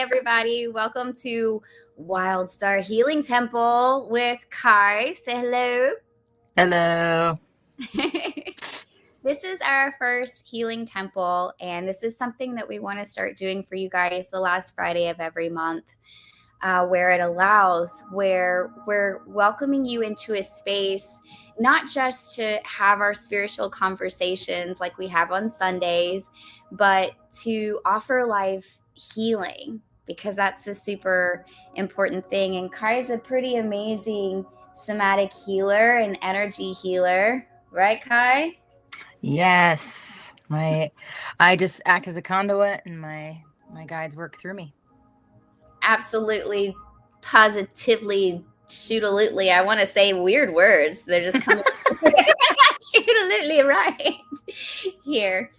everybody. Welcome to Wild Star Healing Temple with Kai. Say hello. Hello. This is our first healing temple, and this is something that we want to start doing for you guys the last Friday of every month, where it allows, where we're welcoming you into a space, not just to have our spiritual conversations like we have on Sundays, but to offer life healing, because that's a super important thing. And Kai is a pretty amazing somatic healer and energy healer, right, Kai? Yes. I just act as a conduit and my guides work through me. Absolutely, positively, shoot-a-lutely. I want to say weird words. They're just coming. Shoot-a-lutely right here.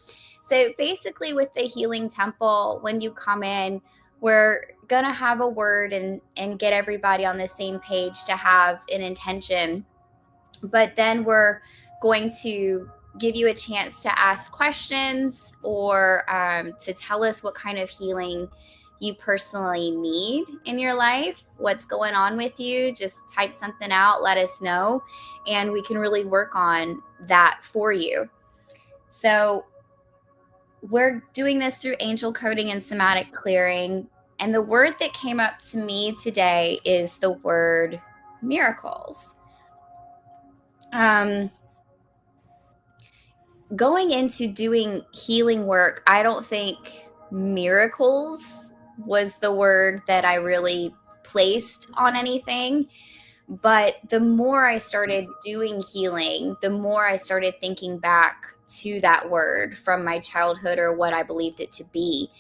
So basically with the healing temple, when you come in, we're going to have a word and get everybody on the same page to have an intention. But then we're going to give you a chance to ask questions or to tell us what kind of healing you personally need in your life, what's going on with you. Just type something out, let us know, and we can really work on that for you. So we're doing this through angel coding and somatic clearing. And the word that came up to me today is the word miracles. Going into doing healing work, I don't think miracles was the word that I really placed on anything. But the more I started doing healing, the more I started thinking back to that word from my childhood, or what I believed it to be,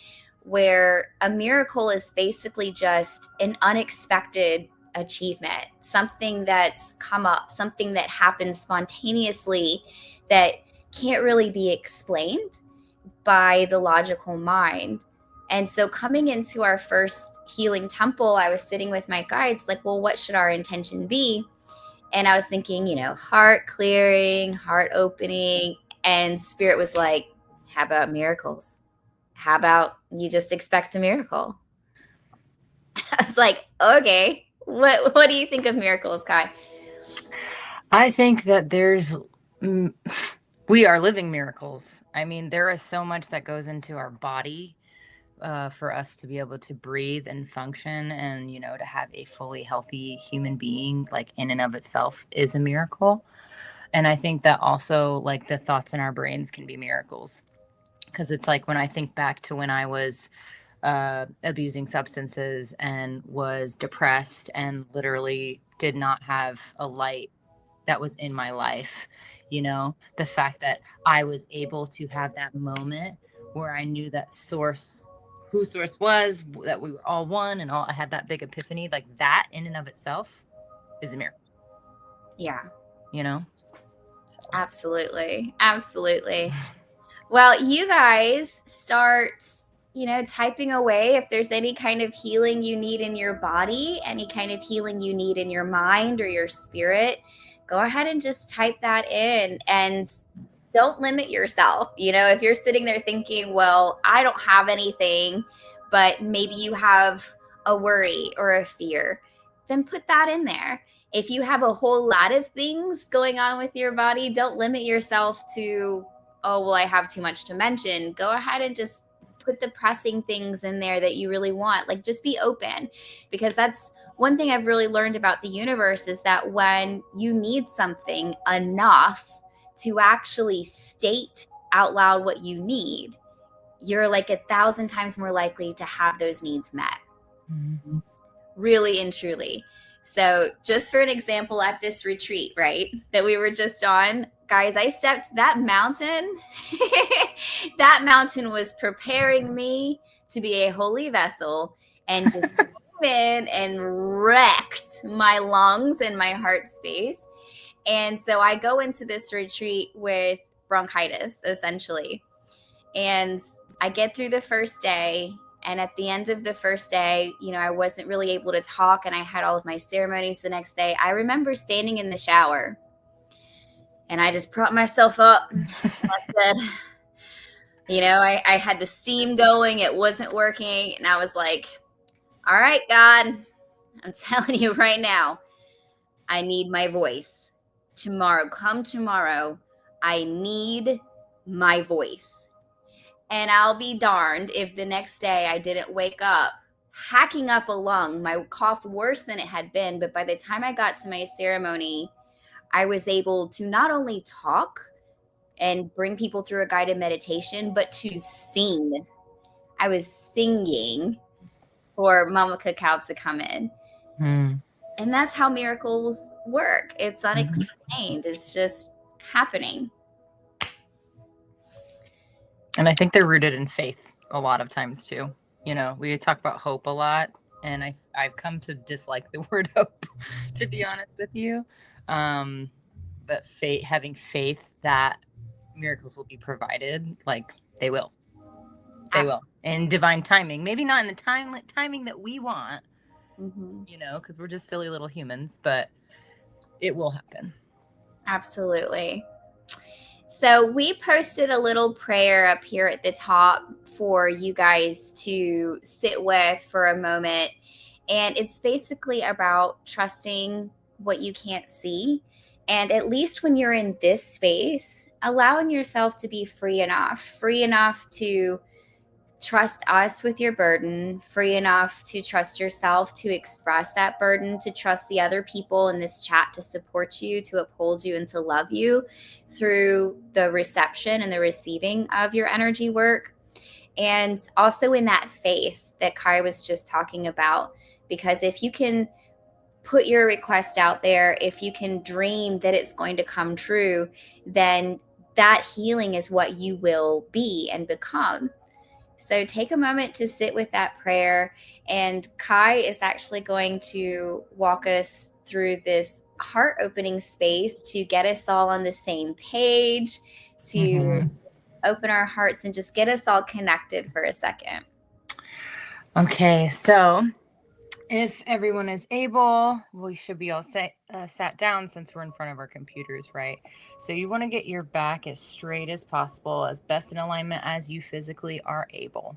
where a miracle is basically just an unexpected achievement, something that's come up, something that happens spontaneously that can't really be explained by the logical mind. And so coming into our first healing temple, I was sitting with my guides like, well, what should our intention be? And I was thinking, heart clearing, heart opening. And Spirit was like, how about miracles? How about you just expect a miracle? I was like, okay, what do you think of miracles, Kai? I think that we are living miracles. I mean, there is so much that goes into our body for us to be able to breathe and function, and to have a fully healthy human being, like in and of itself, is a miracle. And I think that also, like, the thoughts in our brains can be miracles, because it's like when I think back to when I was abusing substances and was depressed and literally did not have a light that was in my life, the fact that I was able to have that moment where I knew that who source was, that we were all one, and I had that big epiphany, like that in and of itself is a miracle. Yeah. So. Absolutely. Well, you guys start, typing away if there's any kind of healing you need in your body, any kind of healing you need in your mind or your spirit. Go ahead and just type that in, and don't limit yourself. If you're sitting there thinking, well, I don't have anything, but maybe you have a worry or a fear, then put that in there. If you have a whole lot of things going on with your body, don't limit yourself to, oh, well, I have too much to mention. Go ahead and just put the pressing things in there that you really want. Like, just be open, because that's one thing I've really learned about the universe, is that when you need something enough to actually state out loud what you need, you're like 1,000 times more likely to have those needs met. Mm-hmm. Really and truly. So just for an example, at this retreat, right, that we were just on, guys, I stepped that mountain. That mountain was preparing me to be a holy vessel, and just came in and wrecked my lungs and my heart space. And so I go into this retreat with bronchitis, essentially. And I get through the first day. And at the end of the first day, I wasn't really able to talk, and I had all of my ceremonies the next day. I remember standing in the shower, and I just propped myself up. I said, I had the steam going. It wasn't working. And I was like, All right, God, I'm telling you right now, I need my voice. Tomorrow, come tomorrow, I need my voice. And I'll be darned if the next day I didn't wake up hacking up a lung, my cough worse than it had been. But by the time I got to my ceremony, I was able to not only talk and bring people through a guided meditation, but to sing. I was singing for Mama Cacao to come in. And that's how miracles work. It's unexplained. It's just happening. And I think they're rooted in faith a lot of times too. You know, we talk about hope a lot, and I've come to dislike the word hope, to be honest with you. But having faith that miracles will be provided, like they will. They will. In divine timing. Maybe not in the timing that we want, you know, because we're just silly little humans, but it will happen. Absolutely. So we posted a little prayer up here at the top for you guys to sit with for a moment. And it's basically about trusting what you can't see. And at least when you're in this space, allowing yourself to be free enough to trust us with your burden, free enough to trust yourself to express that burden, to trust the other people in this chat to support you, to uphold you, and to love you through the reception and the receiving of your energy work. And also in that faith that Kai was just talking about, because if you can put your request out there, if you can dream that it's going to come true, then that healing is what you will be and become. So take a moment to sit with that prayer. And Kai is actually going to walk us through this heart opening space to get us all on the same page, to open our hearts and just get us all connected for a second. Okay, so if everyone is able, we should be all sat down since we're in front of our computers, right? So you want to get your back as straight as possible, as best in alignment as you physically are able.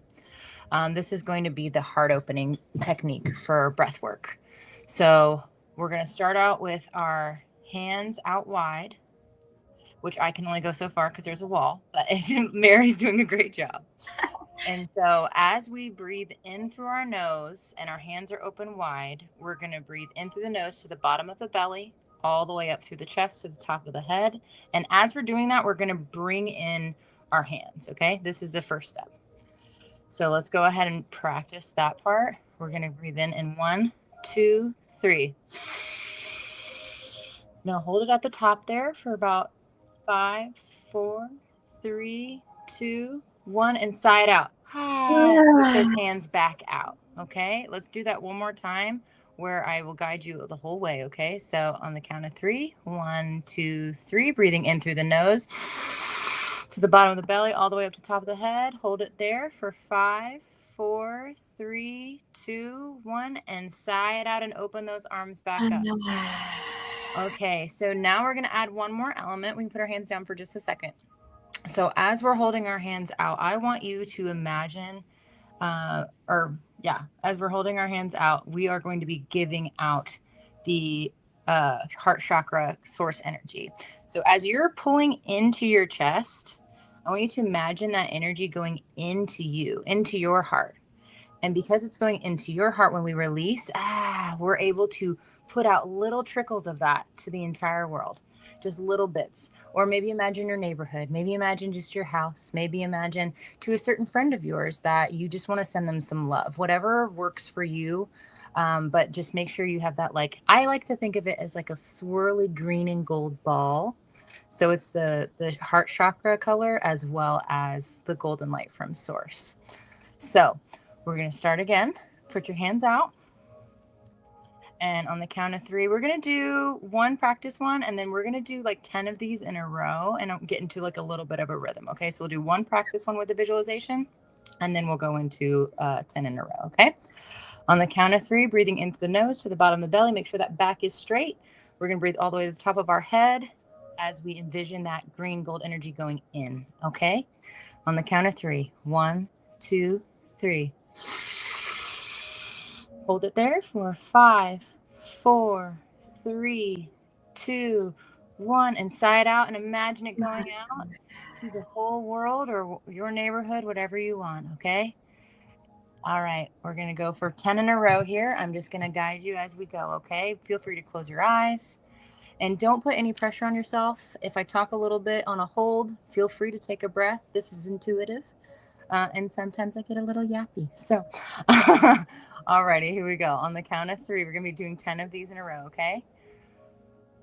This is going to be the heart opening technique for breath work. So we're going to start out with our hands out wide, which I can only go so far because there's a wall, but Mary's doing a great job. And so as we breathe in through our nose and our hands are open wide, we're going to breathe in through the nose to the bottom of the belly, all the way up through the chest to the top of the head. And as we're doing that, we're going to bring in our hands. Okay. This is the first step. So let's go ahead and practice that part. We're going to breathe in 1, 2, 3. Now hold it at the top there for about 5, 4, 3, 2, 1, and sigh it out. Put those hands back out. Okay, let's do that one more time where I will guide you the whole way. Okay, so on the count of 3, 1, 2, 3, breathing in through the nose to the bottom of the belly, all the way up to the top of the head. Hold it there for 5, 4, 3, 2, 1, and sigh it out and open those arms back up. Okay, so now we're going to add one more element. We can put our hands down for just a second. So as we're holding our hands out, I want you to imagine, as we're holding our hands out, we are going to be giving out the heart chakra source energy. So as you're pulling into your chest, I want you to imagine that energy going into you, into your heart. And because it's going into your heart, when we release, we're able to put out little trickles of that to the entire world, just little bits. Or maybe imagine your neighborhood, maybe imagine just your house, maybe imagine to a certain friend of yours that you just want to send them some love, whatever works for you. But just make sure you have that, like, I like to think of it as like a swirly green and gold ball. So it's the heart chakra color as well as the golden light from source. So we're going to start again. Put your hands out. And on the count of 3, we're going to do one practice one, and then we're going to do like 10 of these in a row, and I'll get into like a little bit of a rhythm. Okay, so we'll do one practice one with the visualization, and then we'll go into 10 in a row. Okay, on the count of 3, breathing into the nose to the bottom of the belly. Make sure that back is straight. We're going to breathe all the way to the top of our head as we envision that green gold energy going in. Okay, on the count of 3, 1, 2, 3. Hold it there for 5, 4, 3, 2, 1, and sigh it out and imagine it going out to the whole world or your neighborhood, whatever you want, okay? All right, we're gonna go for 10 in a row here. I'm just gonna guide you as we go, okay? Feel free to close your eyes and don't put any pressure on yourself. If I talk a little bit on a hold, feel free to take a breath. This is intuitive. And sometimes I get a little yappy. So, alrighty, here we go. On the count of 3, we're gonna be doing 10 of these in a row, okay?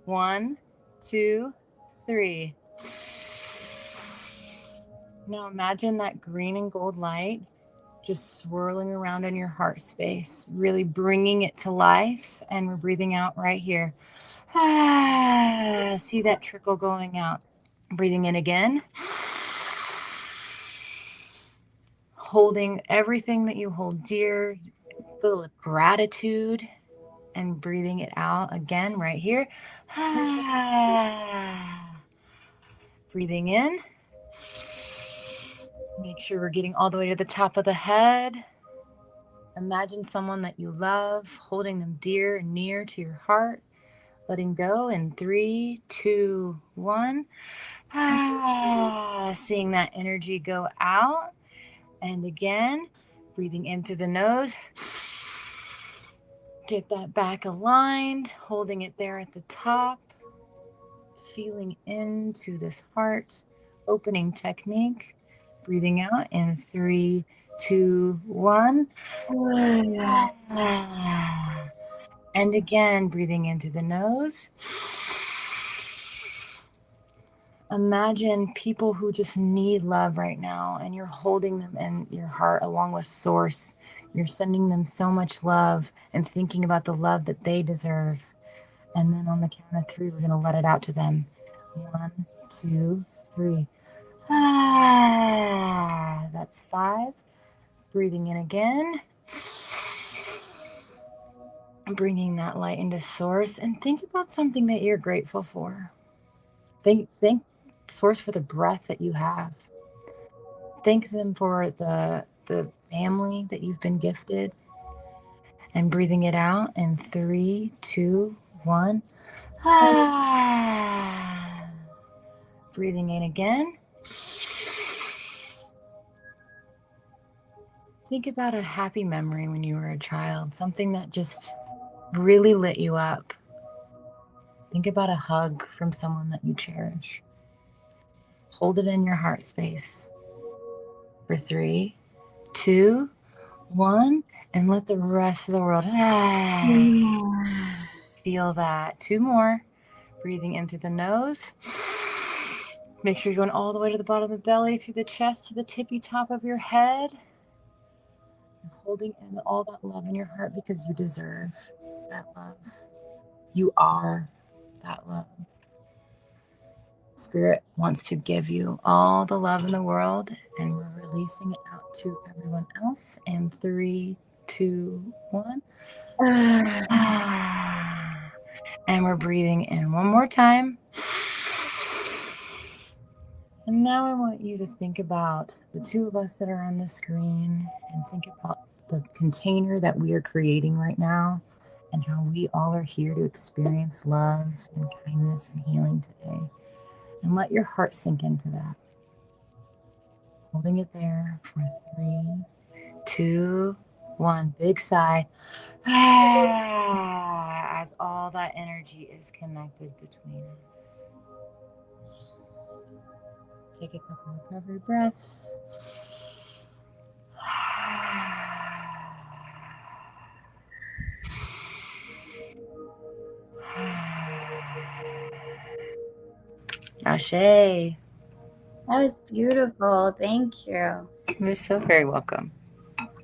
1, 2, 3. Now imagine that green and gold light just swirling around in your heart space, really bringing it to life. And we're breathing out right here. See that trickle going out. Breathing in again. Holding everything that you hold dear, full of gratitude, and breathing it out again right here. Breathing in. Make sure we're getting all the way to the top of the head. Imagine someone that you love, holding them dear and near to your heart. Letting go in 3, 2, 1. Seeing that energy go out. And again, breathing in through the nose. Get that back aligned, holding it there at the top. Feeling into this heart opening technique. Breathing out in 3, 2, 1. And again, breathing in through the nose. Imagine people who just need love right now, and you're holding them in your heart along with Source. You're sending them so much love and thinking about the love that they deserve. And then on the count of 3, we're going to let it out to them. 1, 2, 3. That's 5. Breathing in again. Bringing that light into Source, and think about something that you're grateful for. Thank Source for the breath that you have. Thank them for the family that you've been gifted. And breathing it out in 3, 2, 1. Breathing in again. Think about a happy memory when you were a child, something that just really lit you up. Think about a hug from someone that you cherish. Hold it in your heart space for 3, 2, 1, and let the rest of the world feel that. 2 more. Breathing in through the nose. Make sure you're going all the way to the bottom of the belly, through the chest, to the tippy top of your head. You're holding in all that love in your heart because you deserve that love. You are that love. Spirit wants to give you all the love in the world, and we're releasing it out to everyone else. In 3, 2, 1. And we're breathing in one more time. And now I want you to think about the 2 of us that are on the screen, and think about the container that we are creating right now, and how we all are here to experience love and kindness and healing today. And let your heart sink into that. Holding it there for 3, 2, 1. Big sigh. As all that energy is connected between us. Take a couple recovery breaths. Ashe. That was beautiful. Thank you. You're so very welcome.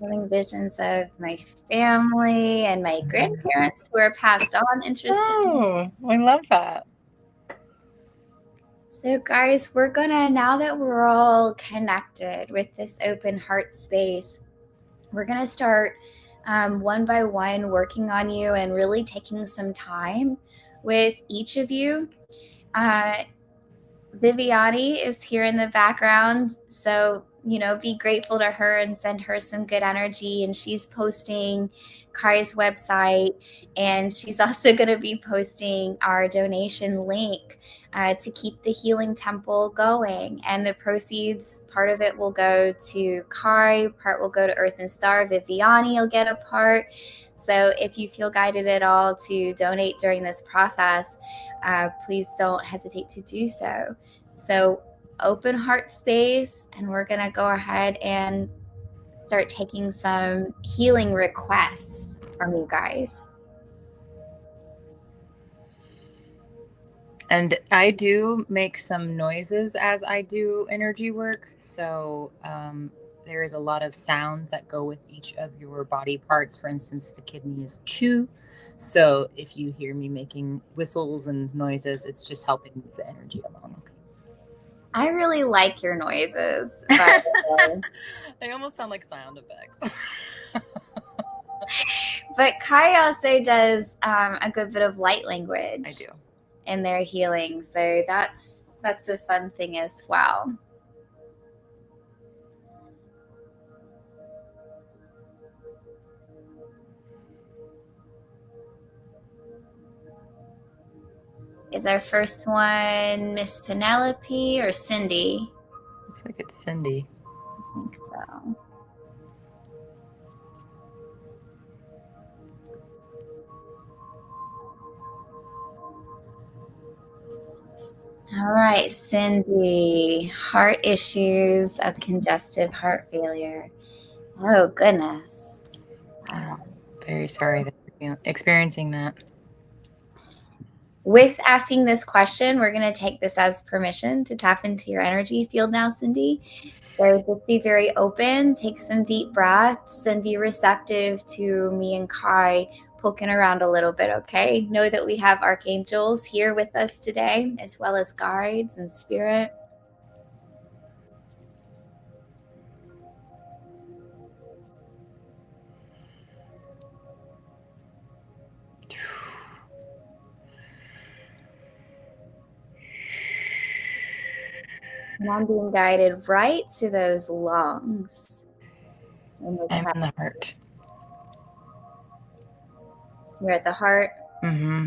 Having visions of my family and my grandparents who are passed on, interestingly. Oh, I love that. So guys, we're gonna, now that we're all connected with this open heart space, we're gonna start one by one working on you and really taking some time with each of you. Viviani is here in the background, so be grateful to her and send her some good energy. And she's posting Kai's website, and she's also going to be posting our donation link to keep the healing temple going. And the proceeds, part of it will go to Kai, part will go to Earth and Star. Viviani will get a part. So if you feel guided at all to donate during this process, please don't hesitate to do so. So open heart space, and we're going to go ahead and start taking some healing requests from you guys. And I do make some noises as I do energy work. So there is a lot of sounds that go with each of your body parts. For instance, the kidney is chew. So if you hear me making whistles and noises, it's just helping move the energy along. Okay. I really like your noises, by the way. They almost sound like sound effects. But Kai also does a good bit of light language. I do. In their healing. So that's a fun thing as well. Is our first one Miss Penelope or Cindy? Looks like it's Cindy. I think so. All right, Cindy, heart issues of congestive heart failure. Oh, goodness. Oh, very sorry that you're experiencing that. With asking this question, we're going to take this as permission to tap into your energy field now, Cindy. So just be very open, take some deep breaths, and be receptive to me and Kai poking around a little bit, okay? Know that we have archangels here with us today, as well as guides and spirit. And I'm being guided right to those lungs. And the heart. You're at the heart? Mm-hmm.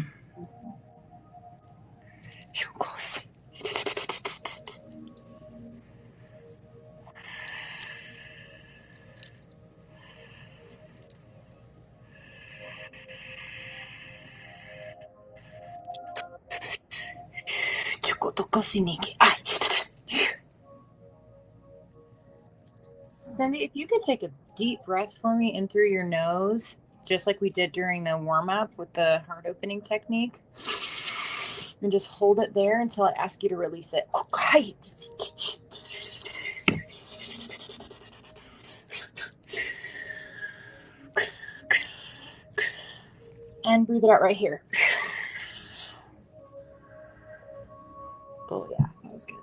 Cindy, if you could take a deep breath for me in through your nose, just like we did during the warm-up with the heart opening technique, and just hold it there until I ask you to release it. And breathe it out right here. Oh yeah, that was good.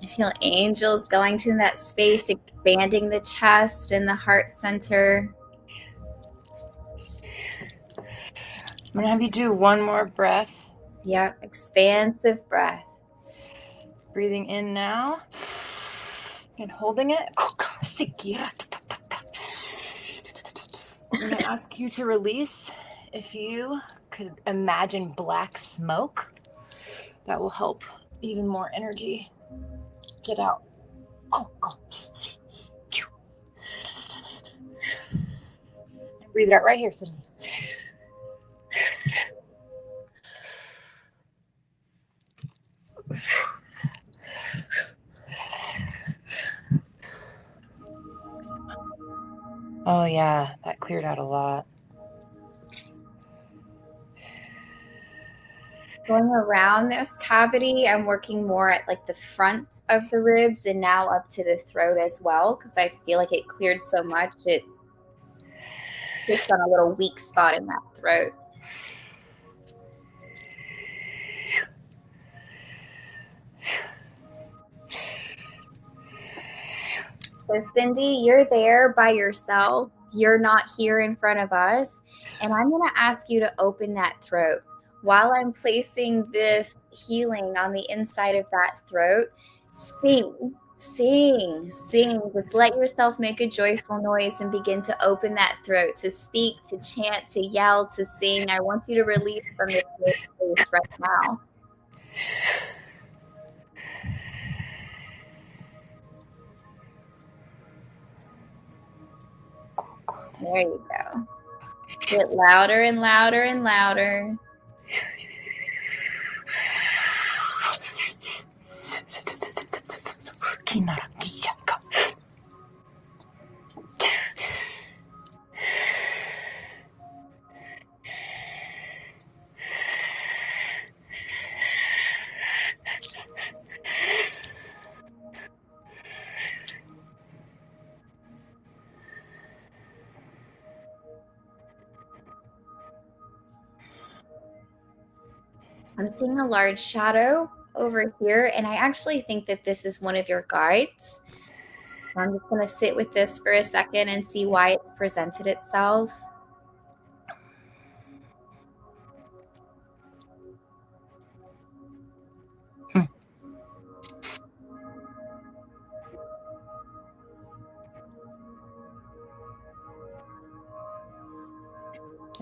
I feel angels going to that space, expanding the chest and the heart center. I'm going to have you do one more breath. Yep, expansive breath. Breathing in now and holding it. I'm going to ask you to release. If you could imagine black smoke, that will help even more energy get out. And breathe it out right here, Sydney. Oh yeah, that cleared out a lot. Going around this cavity, I'm working more at like the front of the ribs and now up to the throat as well, because I feel like it cleared so much it hits on a little weak spot in that throat. So Cindy, you're there by yourself. You're not here in front of us. And I'm going to ask you to open that throat. While I'm placing this healing on the inside of that throat, sing, sing, sing. Just let yourself make a joyful noise and begin to open that throat, to speak, to chant, to yell, to sing. I want you to release from this space right now. There you go. Get louder and louder and louder. I'm seeing a large shadow over here, and I actually think that this is one of your guides. So I'm just going to sit with this for a second and see why it's presented itself.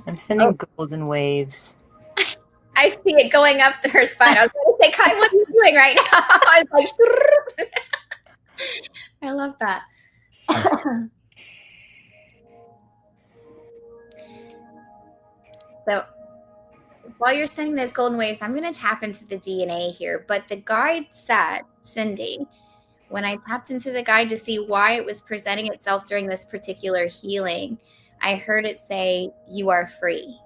I'm sending golden waves. I see it going up her spine. I was going to say, Kai, what are you doing right now? I was like, I love that. So while you're sending those golden waves, I'm going to tap into the DNA here. But the guide said, Cindy, when I tapped into the guide to see why it was presenting itself during this particular healing, I heard it say, you are free.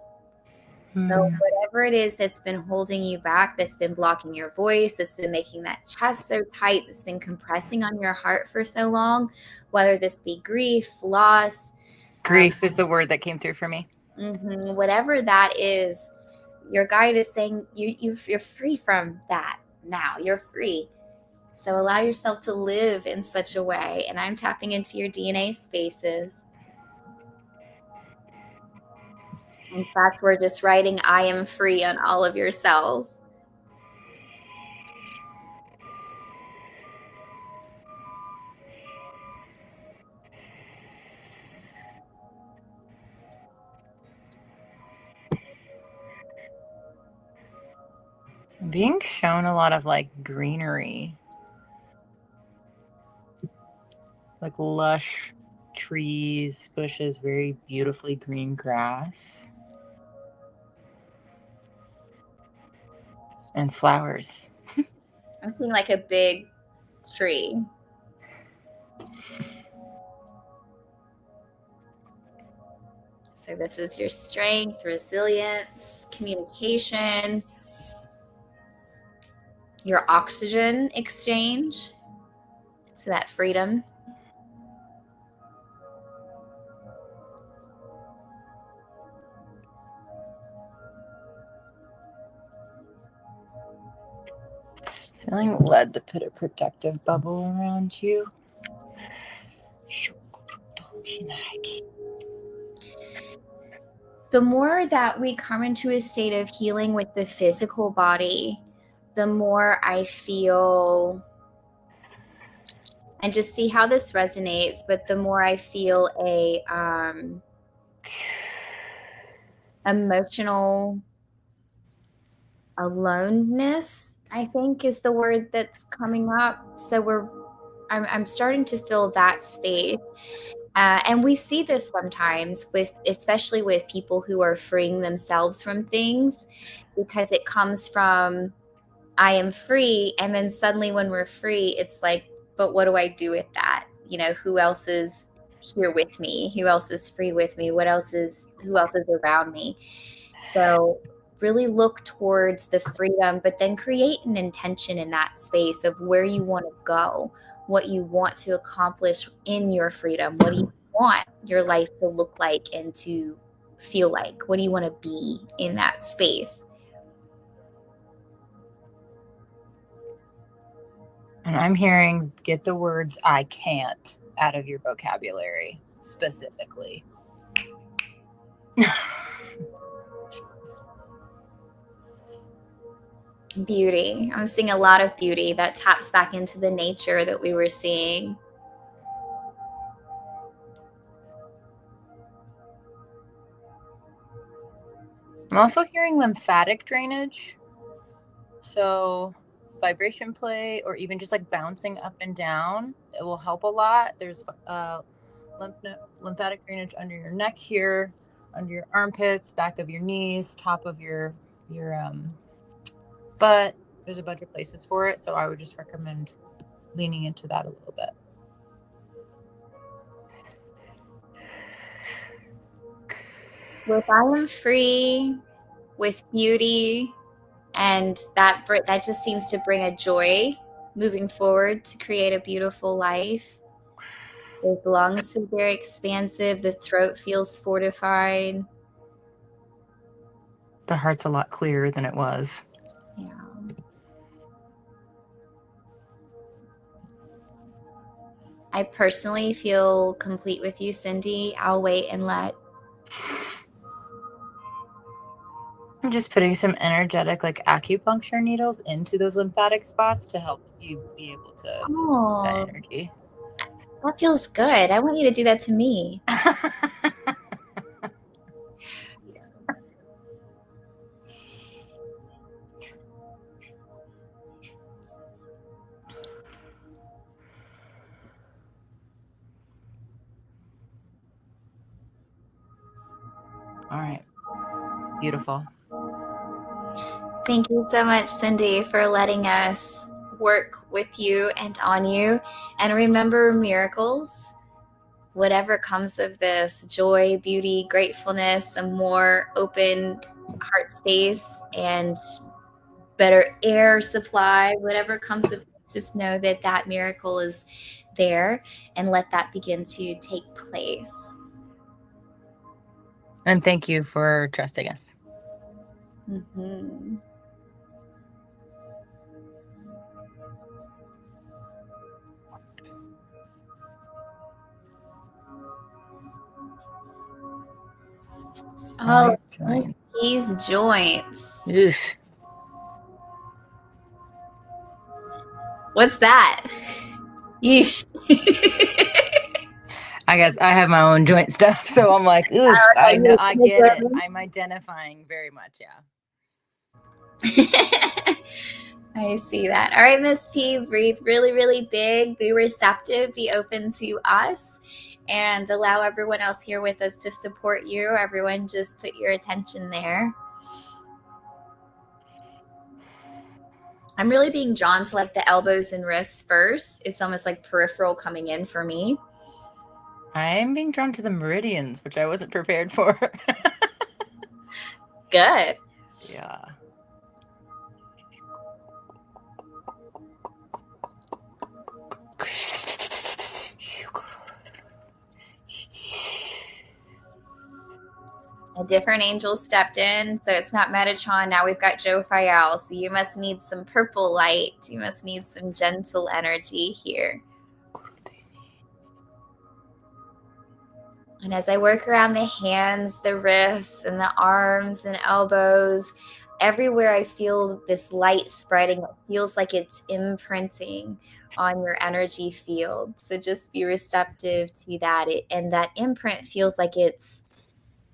So whatever it is that's been holding you back, that's been blocking your voice, that's been making that chest so tight, that's been compressing on your heart for so long, whether this be grief, loss. Grief is the word that came through for me. Whatever that is, your guide is saying you're free from that now. You're free. So allow yourself to live in such a way. And I'm tapping into your DNA spaces. In fact, we're just writing, I am free on all of your cells. I'm being shown a lot of like greenery. Like lush trees, bushes, very beautifully green grass. And flowers. I'm seeing like a big tree. So this is your strength, resilience, communication, your oxygen exchange. So that freedom. Feeling led to put a protective bubble around you. The more that we come into a state of healing with the physical body, the more I feel, and just see how this resonates, but the more I feel a emotional aloneness, I think is the word that's coming up. So I'm starting to feel that space. And we see this sometimes especially with people who are freeing themselves from things, because it comes from, I am free. And then suddenly when we're free, it's like, but what do I do with that? You know, who else is here with me? Who else is free with me? Who else is around me? So really look towards the freedom, but then create an intention in that space of where you want to go, what you want to accomplish in your freedom. What do you want your life to look like and to feel like? What do you want to be in that space? And I'm hearing, get the words, I can't. out of your vocabulary specifically. Beauty. I'm seeing a lot of beauty that taps back into the nature that we were seeing. I'm also hearing lymphatic drainage. So vibration play or even just like bouncing up and down, it will help a lot. There's lymphatic drainage under your neck here, under your armpits, back of your knees, top of your butt. There's a bunch of places for it, so I would just recommend leaning into that a little bit. With I am free, with beauty, and that just seems to bring a joy moving forward to create a beautiful life. Those lungs feel very expansive. The throat feels fortified. The heart's a lot clearer than it was. Yeah. I personally feel complete with you, Cindy. I'll wait and let. I'm just putting some energetic like acupuncture needles into those lymphatic spots to help you be able to move that energy. That feels good. I want you to do that to me. All right. Beautiful. Thank you so much, Cindy, for letting us work with you and on you. And remember, miracles, whatever comes of this, joy, beauty, gratefulness, a more open heart space, and better air supply, whatever comes of this, just know that that miracle is there, and let that begin to take place. And thank you for trusting us. Mm-hmm. Oh, these joints. Oof. What's that? Yeesh. I have my own joint stuff, so I'm like, oof. I know, I get it. I'm identifying very much, yeah. I see that. All right, Miss P, breathe really, really big. Be receptive. Be open to us, and allow everyone else here with us to support you. Everyone, just put your attention there. I'm really being drawn to like the elbows and wrists first. It's almost like peripheral coming in for me. I'm being drawn to the meridians, which I wasn't prepared for. Good. Yeah. A different angel stepped in, so it's not Metatron. Now we've got Joe Fayal. So you must need some purple light. You must need some gentle energy here. And as I work around the hands, the wrists, and the arms and elbows, everywhere I feel this light spreading, it feels like it's imprinting on your energy field. So just be receptive to that. And that imprint feels like it's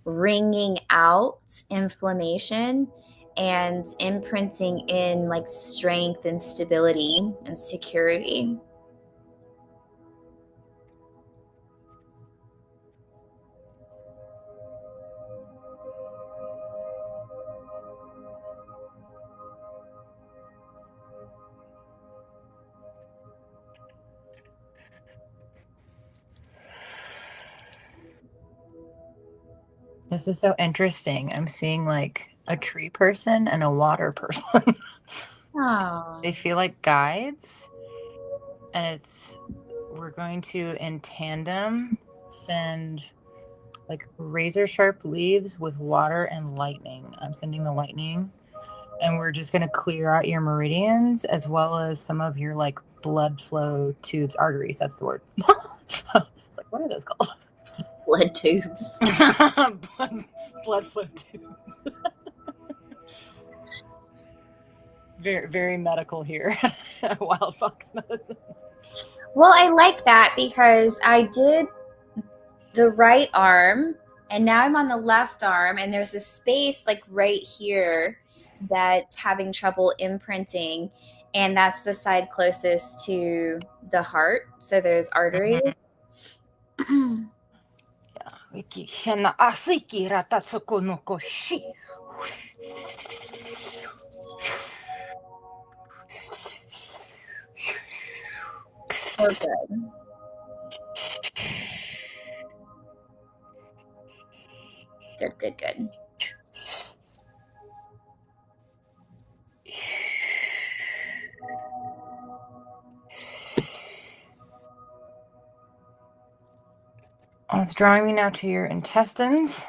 wringing out inflammation and imprinting in like strength and stability and security. This is so interesting. I'm seeing like a tree person and a water person. Oh. They feel like guides, and we're going to in tandem send like razor sharp leaves with water and lightning. I'm sending the lightning, and we're just going to clear out your meridians as well as some of your like blood flow tubes, arteries. That's the word. It's like, what are those called? Blood tubes. blood flow tubes. Very, very medical here. Wild Fox medicine. Well, I like that because I did the right arm and now I'm on the left arm, and there's a space like right here that's having trouble imprinting, and that's the side closest to the heart. So there's arteries. Mm-hmm. So good. Good, good, good. Oh, it's drawing me now to your intestines.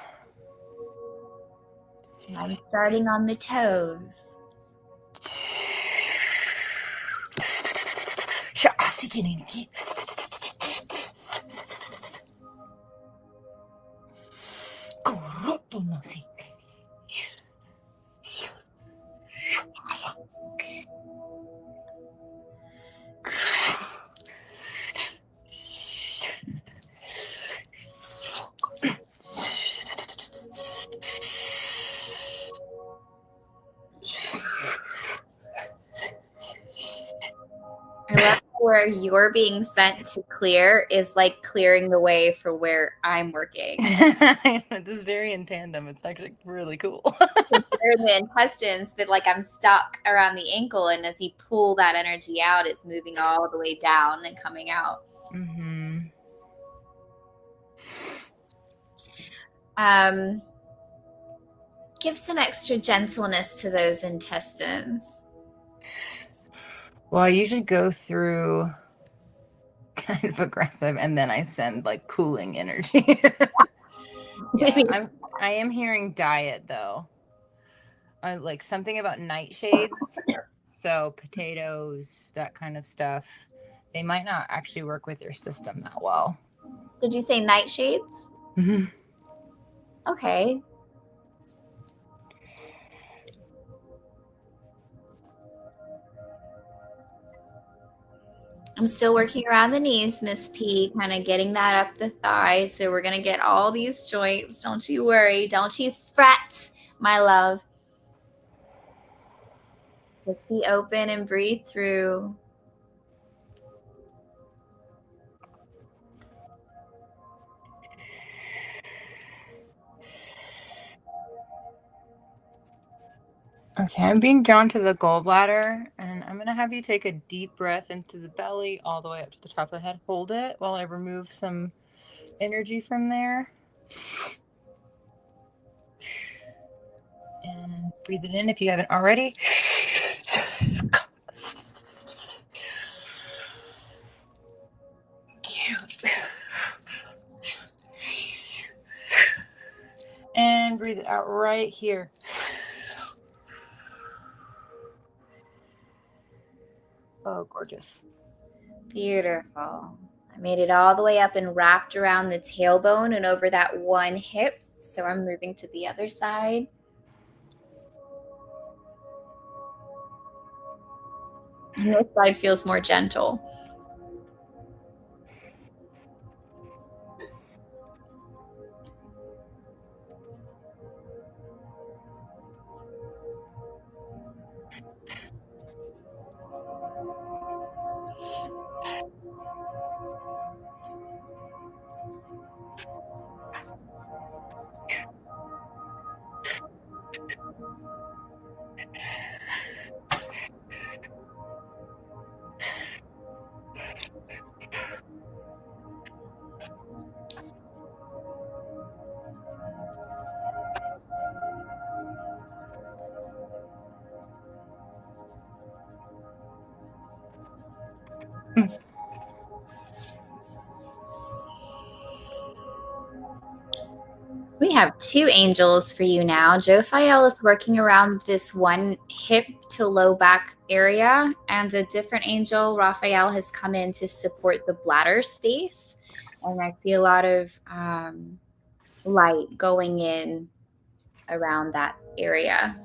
I'm starting on the toes. I love where you're being sent to clear is like clearing the way for where I'm working. This is very in tandem. It's actually really cool. Clear the intestines, but like I'm stuck around the ankle, and as you pull that energy out, it's moving all the way down and coming out. Mm-hmm. Give some extra gentleness to those intestines. Well, I usually go through kind of aggressive, and then I send like cooling energy. Yeah, I am hearing diet though. Like something about nightshades. So potatoes, that kind of stuff. They might not actually work with your system that well. Did you say nightshades? Mm-hmm. Okay. I'm still working around the knees, Miss P, kind of getting that up the thigh. So we're going to get all these joints. Don't you worry. Don't you fret, my love. Just be open and breathe through. Okay, I'm being drawn to the gallbladder, and I'm going to have you take a deep breath into the belly all the way up to the top of the head. Hold it while I remove some energy from there. And breathe it in if you haven't already. And breathe it out right here. Oh, gorgeous. Beautiful. I made it all the way up and wrapped around the tailbone and over that one hip. So I'm moving to the other side. And this side feels more gentle. We have two angels for you now. Jophiel is working around this one hip to low back area, and a different angel, Raphael, has come in to support the bladder space. And I see a lot of light going in around that area.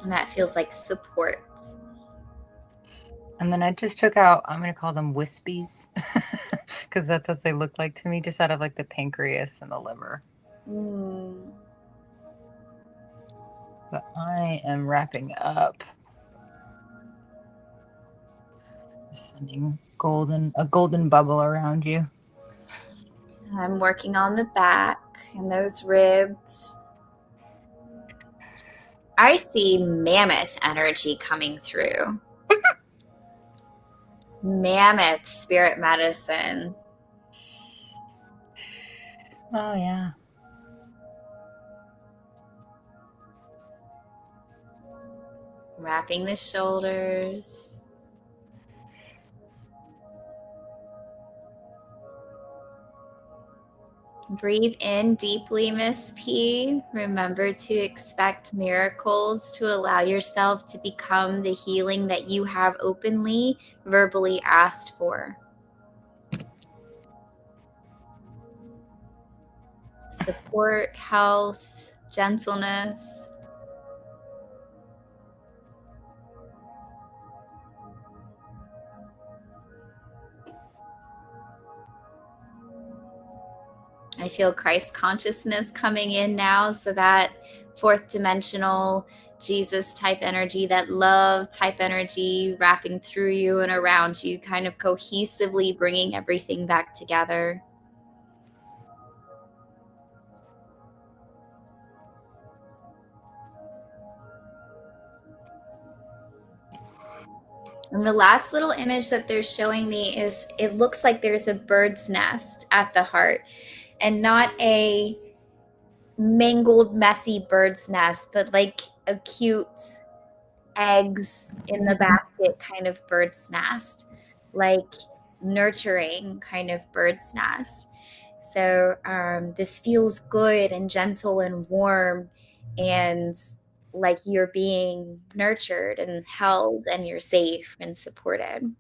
And that feels like support. And then I just took out, I'm going to call them wispies, because that's what they look like to me, just out of like the pancreas and the liver. But I am wrapping up. Sending a golden bubble around you. I'm working on the back and those ribs. I see mammoth energy coming through. Mammoth spirit medicine. Oh, yeah. Wrapping the shoulders. Breathe in deeply, Miss P. Remember to expect miracles to allow yourself to become the healing that you have openly, verbally asked for. Support, health, gentleness. I feel Christ consciousness coming in now, so that fourth dimensional Jesus type energy, that love type energy wrapping through you and around you, kind of cohesively bringing everything back together. And the last little image that they're showing me is, it looks like there's a bird's nest at the heart, and not a mangled, messy bird's nest, but like a cute eggs in the basket kind of bird's nest, like nurturing kind of bird's nest. So this feels good and gentle and warm, and like you're being nurtured and held, and you're safe and supported.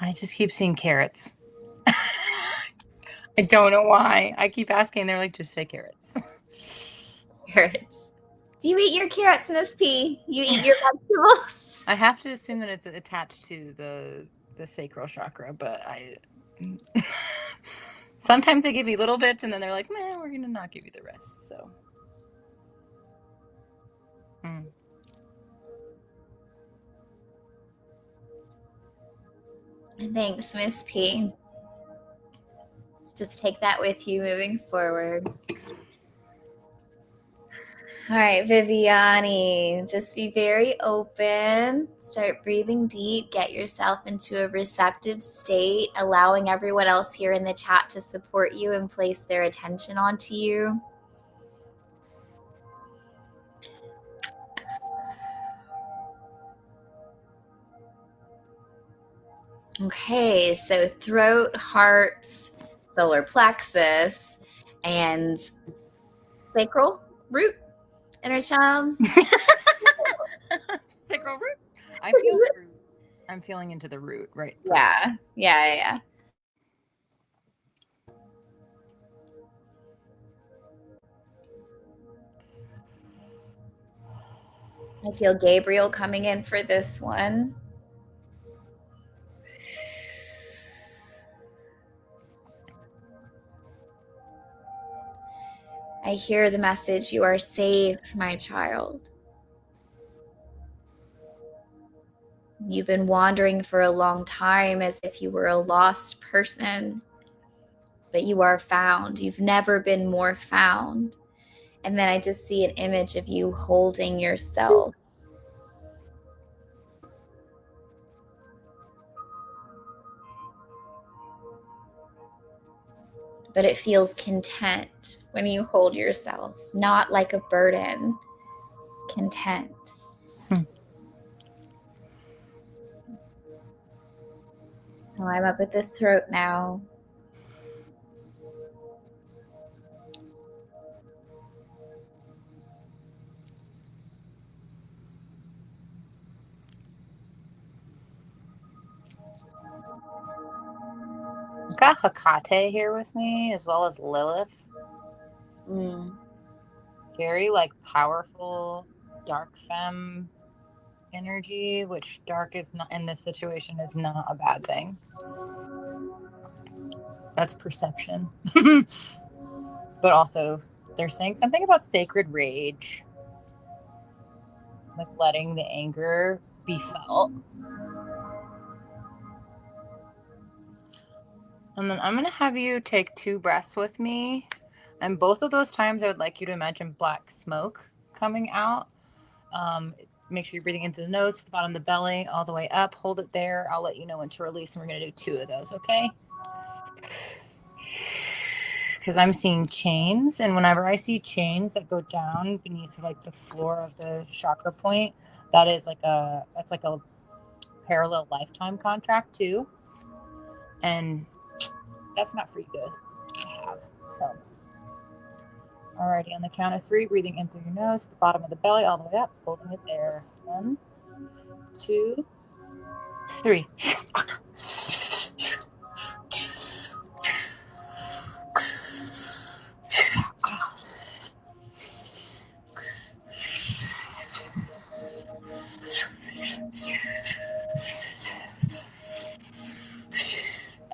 I just keep seeing carrots. I don't know why. I keep asking. They're like, just say carrots. Carrots. Do you eat your carrots, Miss P? You eat your vegetables? I have to assume that it's attached to the sacral chakra, but I sometimes they give me little bits, and then they're like, "Man, we're gonna not give you the rest." So, Thanks, Miss P. Just take that with you moving forward. All right, Viviani, just be very open. Start breathing deep. Get yourself into a receptive state, allowing everyone else here in the chat to support you and place their attention onto you. Okay, so throat, heart, solar plexus, and sacral root, inner child. Sacral root. I feel root. I'm feeling into the root, right? Yeah. I feel Gabriel coming in for this one. I hear the message, you are safe, my child. You've been wandering for a long time as if you were a lost person, but you are found. You've never been more found. And then I just see an image of you holding yourself. But it feels content when you hold yourself, not like a burden, content. So I'm up at the throat now. I've got Hecate here with me, as well as Lilith. Very like powerful dark femme energy, which dark is not in this situation is not a bad thing. That's perception. But also they're saying something about sacred rage, like letting the anger be felt. And then I'm going to have you take 2 breaths with me. And both of those times, I would like you to imagine black smoke coming out. Make sure you're breathing into the nose, to the bottom of the belly, all the way up. Hold it there. I'll let you know when to release. And we're going to do 2 of those, okay? Because I'm seeing chains. And whenever I see chains that go down beneath like the floor of the chakra point, that's like a parallel lifetime contract too. And that's not for you to have. So, alrighty, on the count of 3, breathing in through your nose, the bottom of the belly, all the way up, holding it there. 1, 2, 3.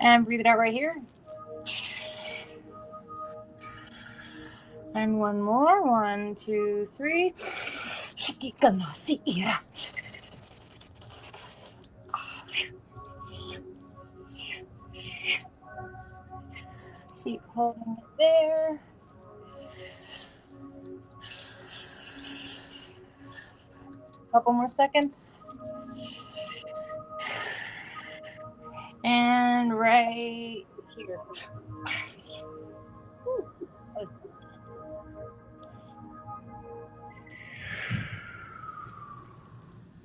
And breathe it out right here. And one more. 1, 2, 3. Keep holding it there. Couple more seconds. And right here.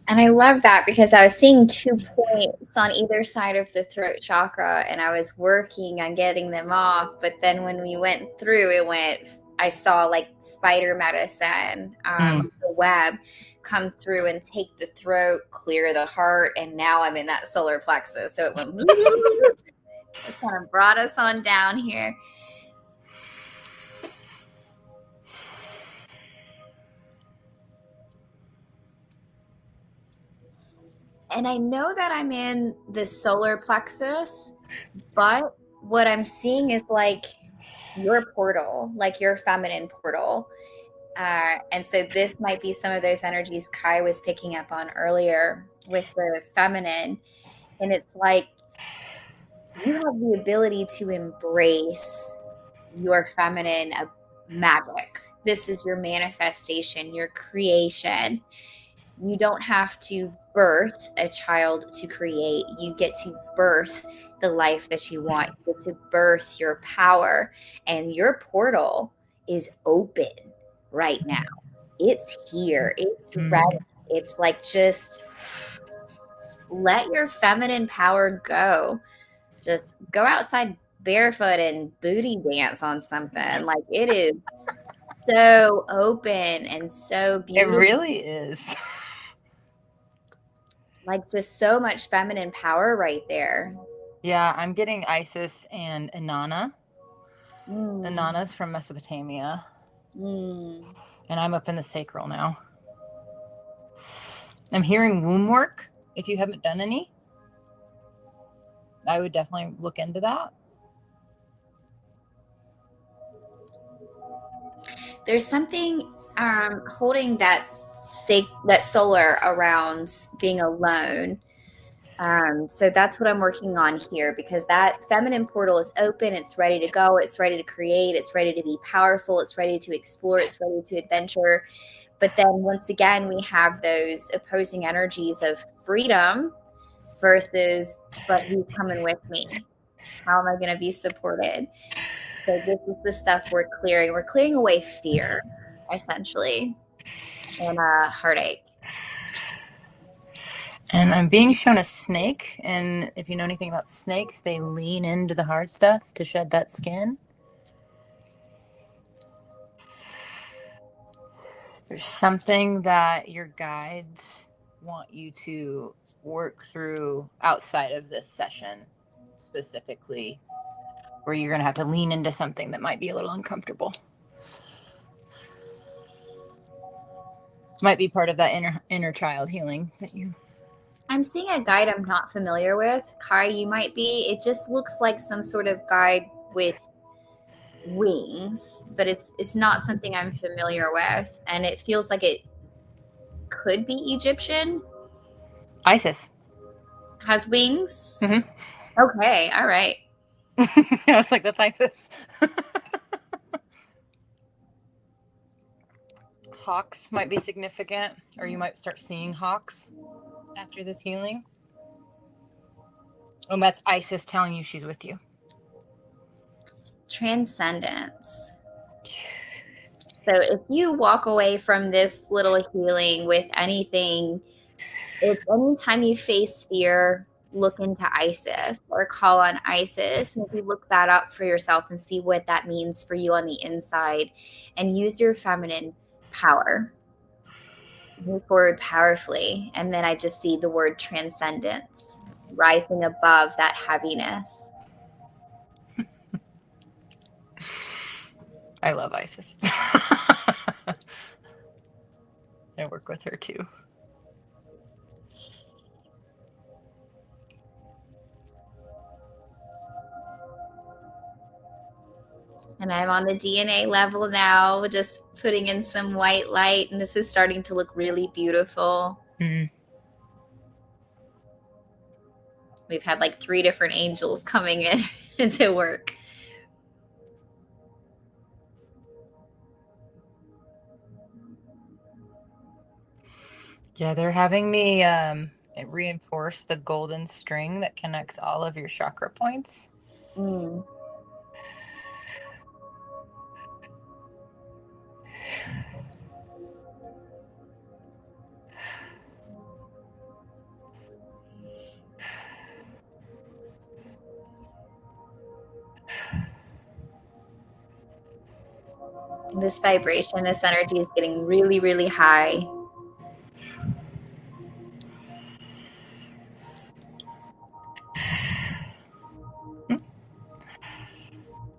And I love that because I was seeing 2 points on either side of the throat chakra and I was working on getting them off. But then when we went through, I saw like spider medicine, the web come through and take the throat, clear the heart. And now I'm in that solar plexus. So it went, just kind of brought us on down here. And I know that I'm in the solar plexus, but what I'm seeing is like your portal, like your feminine portal. And so this might be some of those energies Kai was picking up on earlier with the feminine. And it's like you have the ability to embrace your feminine magic. This is your manifestation, your creation. You don't have to birth a child to create. You get to birth the life that you want. You get to birth your power. And your portal is open right now. It's here. It's ready. It's like just let your feminine power go. Just go outside barefoot and booty dance on something. Like it is so open and so beautiful. It really is. Like just so much feminine power right there. Yeah, I'm getting Isis and Inanna. Inanna's from Mesopotamia. And I'm up in the sacral now. I'm hearing womb work. If you haven't done any, I would definitely look into that. There's something holding that solar around being alone. So that's what I'm working on here because that feminine portal is open. It's ready to go. It's ready to create. It's ready to be powerful. It's ready to explore. It's ready to adventure. But then once again, we have those opposing energies of freedom versus, but who's coming with me? How am I going to be supported? So this is the stuff we're clearing. We're clearing away fear, essentially, and heartache. And I'm being shown a snake, and if you know anything about snakes, they lean into the hard stuff to shed that skin. There's something that your guides want you to work through outside of this session, specifically, where you're going to have to lean into something that might be a little uncomfortable. Might be part of that inner child healing that you... I'm seeing a guide I'm not familiar with. Kai, you might be. It just looks like some sort of guide with wings, but it's not something I'm familiar with, and it feels like it could be Egyptian. Isis. Has wings? Mm-hmm. Okay, all right. I was like, that's Isis. Hawks might be significant, or you might start seeing hawks after this healing. Oh, that's Isis telling you she's with you. Transcendence. So if you walk away from this little healing with anything, if anytime you face fear, look into Isis or call on Isis. Maybe look that up for yourself and see what that means for you on the inside, and use your feminine power. Move forward powerfully. And then I just see the word transcendence rising above that heaviness. I love Isis. I work with her too. And I'm on the DNA level now, just putting in some white light, and this is starting to look really beautiful. Mm. We've had like 3 different angels coming in into work. Yeah, they're having me reinforce the golden string that connects all of your chakra points. Mm. This vibration, this energy is getting really, really high.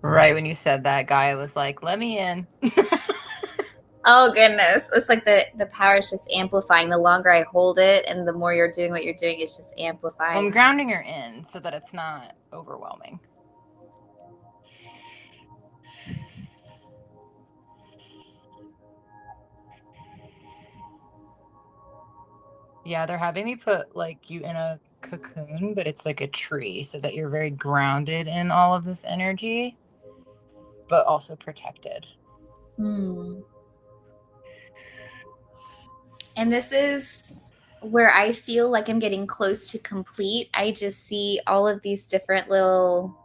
Right when you said that, Gaia was like, let me in. Oh goodness. It's like the power is just amplifying. The longer I hold it and the more you're doing what you're doing, it's just amplifying. I'm grounding her in so that it's not overwhelming. Yeah, they're having me put like you in a cocoon, but it's like a tree so that you're very grounded in all of this energy, but also protected. Hmm. And this is where I feel like I'm getting close to complete. I just see all of these different little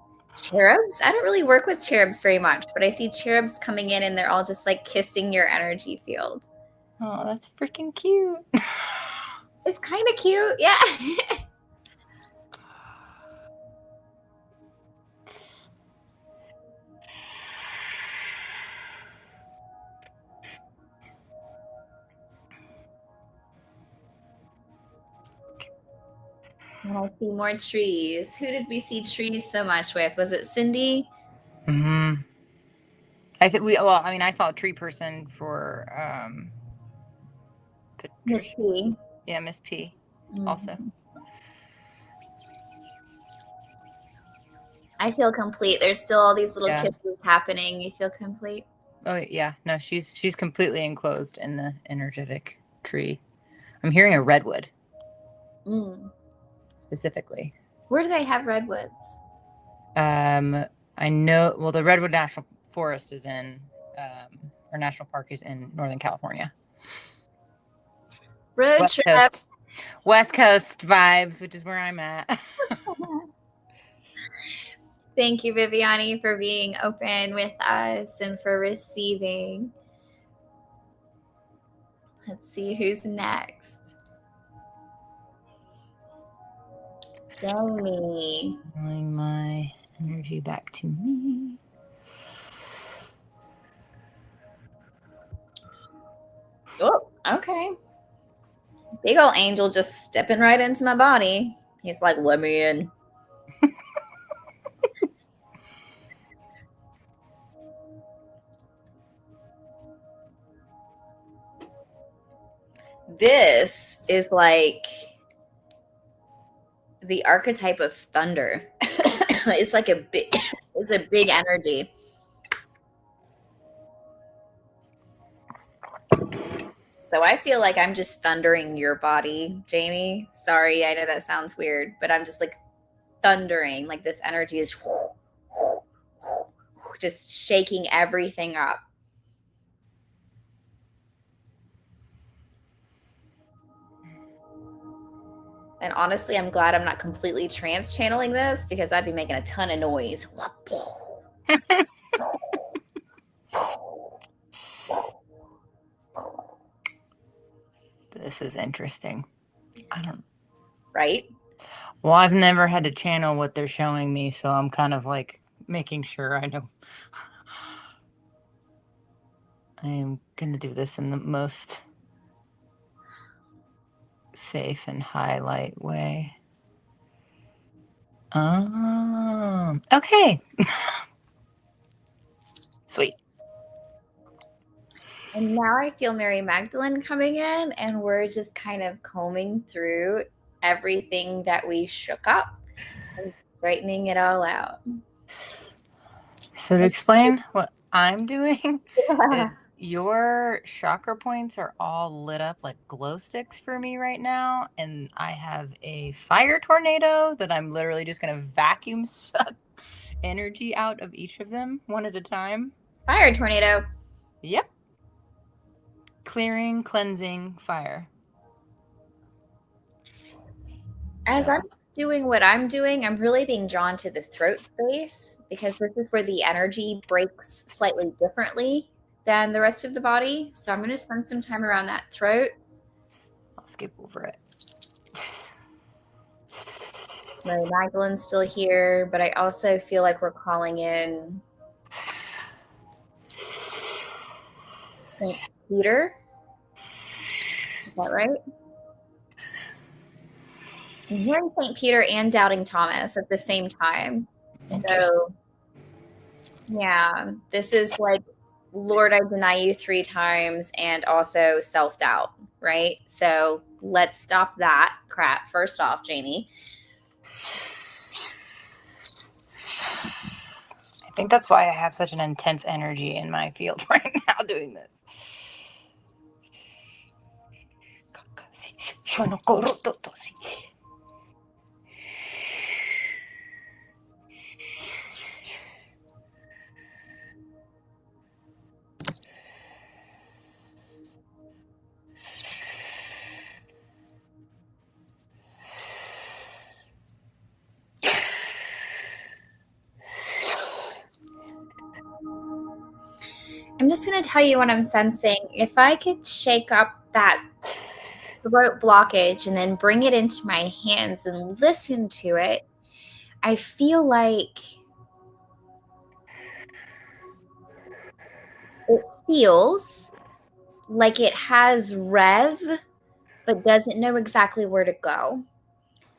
cherubs. I don't really work with cherubs very much, but I see cherubs coming in and they're all just like kissing your energy field. Oh, that's freaking cute. It's kind of cute. Yeah. And I see more trees. Who did we see trees so much with? Was it Cindy? Mm-hmm. I saw a tree person for Miss P. Yeah, Miss P. Mm-hmm. Also. I feel complete. There's still all these little kisses happening. You feel complete? Oh yeah, no, she's completely enclosed in the energetic tree. I'm hearing a redwood. Specifically. Where do they have redwoods? I know. Well, the Redwood National Forest is in, or National Park is in Northern California. West Coast. West Coast vibes, which is where I'm at. Thank you, Viviani, for being open with us and for receiving. Let's see who's next. Yummy. Pulling my energy back to me. Oh, okay. Big old angel just stepping right into my body. He's like, let me in. This is like the archetype of thunder. It's like it's a big energy. So I feel like I'm just thundering your body, Jamie. Sorry, I know that sounds weird, but I'm just like thundering. Like this energy is just shaking everything up. And honestly, I'm glad I'm not completely trance channeling this because I'd be making a ton of noise. This is interesting. I don't. Right? Well, I've never had to channel what they're showing me, so I'm kind of like making sure I know. I am going to do this in the most safe and highlight way. Okay. Sweet. And now I feel Mary Magdalene coming in, and we're just kind of combing through everything that we shook up and straightening it all out. So to explain what I'm doing is your chakra points are all lit up like glow sticks for me right now, and I have a fire tornado that I'm literally just going to vacuum suck energy out of each of them one at a time. Fire tornado. Yep. Clearing, cleansing, fire. As So I'm doing what I'm doing, I'm really being drawn to the throat space because this is where the energy breaks slightly differently than the rest of the body. So I'm going to spend some time around that throat. I'll skip over it. Mary Magdalene's still here, but I also feel like we're calling in St. Peter. Is that right? I'm hearing St. Peter and Doubting Thomas at the same time. So, yeah, this is like, Lord, I deny you 3 times and also self doubt, right? So, let's stop that crap first off, Jamie. I think that's why I have such an intense energy in my field right now doing this. I'm just going to tell you what I'm sensing. If I could shake up that throat blockage and then bring it into my hands and listen to it, I feel like it feels like it has rev, but doesn't know exactly where to go.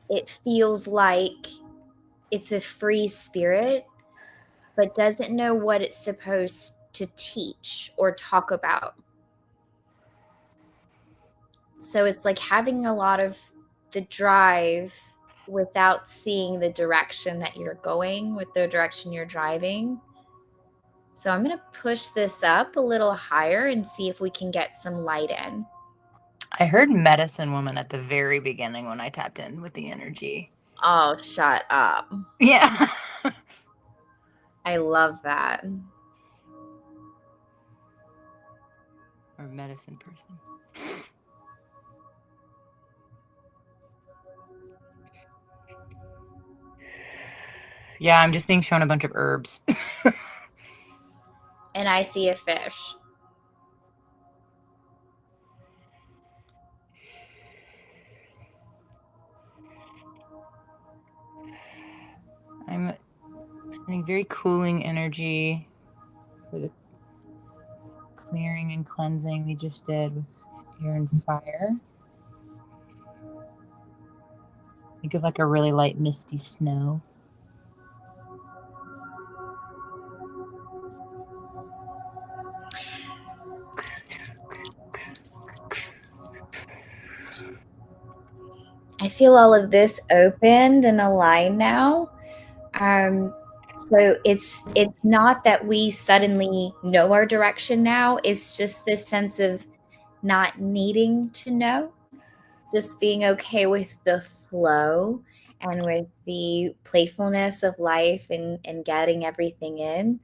It feels like it's a free spirit, but doesn't know what it's supposed to teach or talk about. So it's like having a lot of the drive without seeing the direction that you're going with the direction you're driving. So I'm going to push this up a little higher and see if we can get some light in. I heard medicine woman at the very beginning when I tapped in with the energy. Oh, shut up. Yeah. I love that. Or medicine person. Yeah, I'm just being shown a bunch of herbs. And I see a fish. very cooling energy for the clearing and cleansing we just did with air and fire. Think of like a really light misty snow. I feel all of this opened and aligned now. So it's not that we suddenly know our direction now. It's just this sense of not needing to know, just being okay with the flow and with the playfulness of life and getting everything in.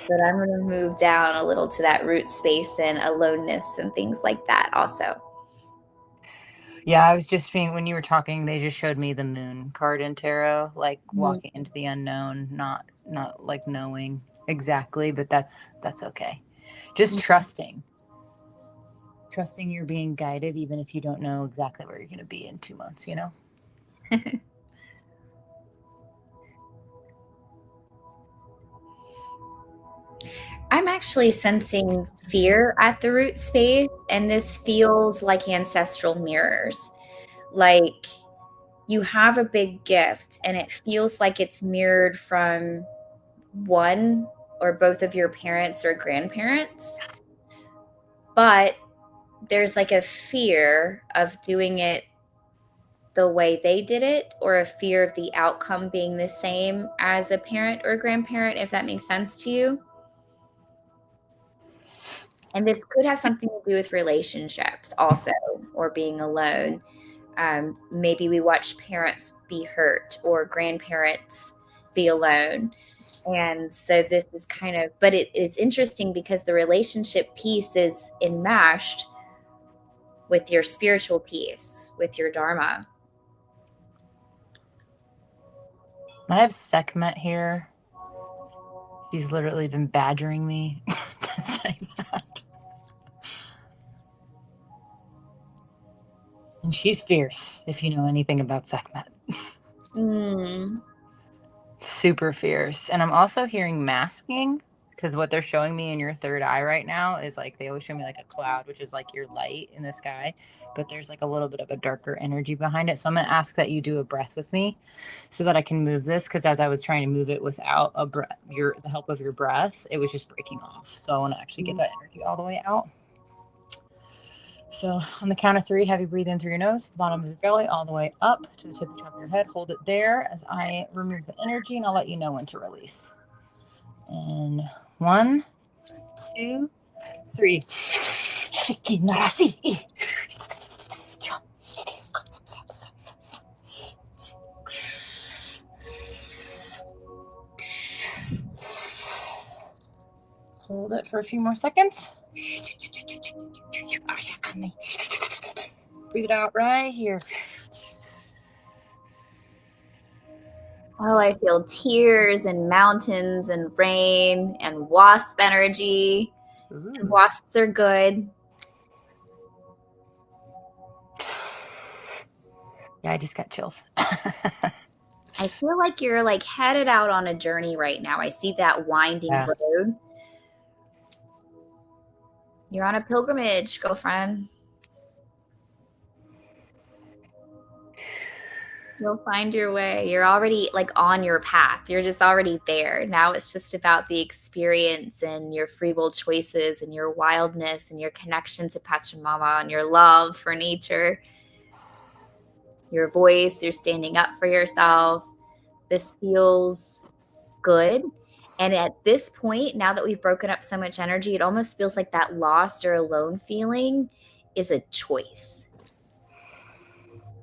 But I'm going to move down a little to that root space and aloneness and things like that also. Yeah, I was just being, when you were talking, they just showed me the moon card in tarot, like walking into the unknown, not like knowing exactly, but that's okay. Just trusting you're being guided, even if you don't know exactly where you're going to be in 2 months, you know? I'm actually sensing fear at the root space, and this feels like ancestral mirrors. Like you have a big gift, and it feels like it's mirrored from one or both of your parents or grandparents. But there's like a fear of doing it the way they did it, or a fear of the outcome being the same as a parent or grandparent, if that makes sense to you. And this could have something to do with relationships also, or being alone. Maybe we watch parents be hurt or grandparents be alone. And so this is kind of, but it's interesting because the relationship piece is enmeshed with your spiritual piece, with your dharma. I have Sekhmet here. She's literally been badgering me to say that. And she's fierce, if you know anything about Sekhmet. Super fierce. And I'm also hearing masking, because what they're showing me in your third eye right now is like, they always show me like a cloud, which is like your light in the sky, but there's like a little bit of a darker energy behind it. So I'm going to ask that you do a breath with me so that I can move this, because as I was trying to move it without the help of your breath, it was just breaking off. So I want to actually get that energy all the way out. So on the count of 3, have you breathe in through your nose, to the bottom of your belly, all the way up to the tip of the top of your head. Hold it there as I remove the energy, and I'll let you know when to release. And 1, 2, 3. Hold it for a few more seconds. Breathe it out right here. Oh, I feel tears and mountains and rain and wasp energy. And wasps are good. Yeah, I just got chills. I feel like you're like headed out on a journey right now. I see that winding road. You're on a pilgrimage, girlfriend. You'll find your way. You're already like on your path. You're just already there. Now it's just about the experience and your free will choices and your wildness and your connection to Pachamama and your love for nature, your voice. You're standing up for yourself. This feels good. And at this point, now that we've broken up so much energy, it almost feels like that lost or alone feeling is a choice.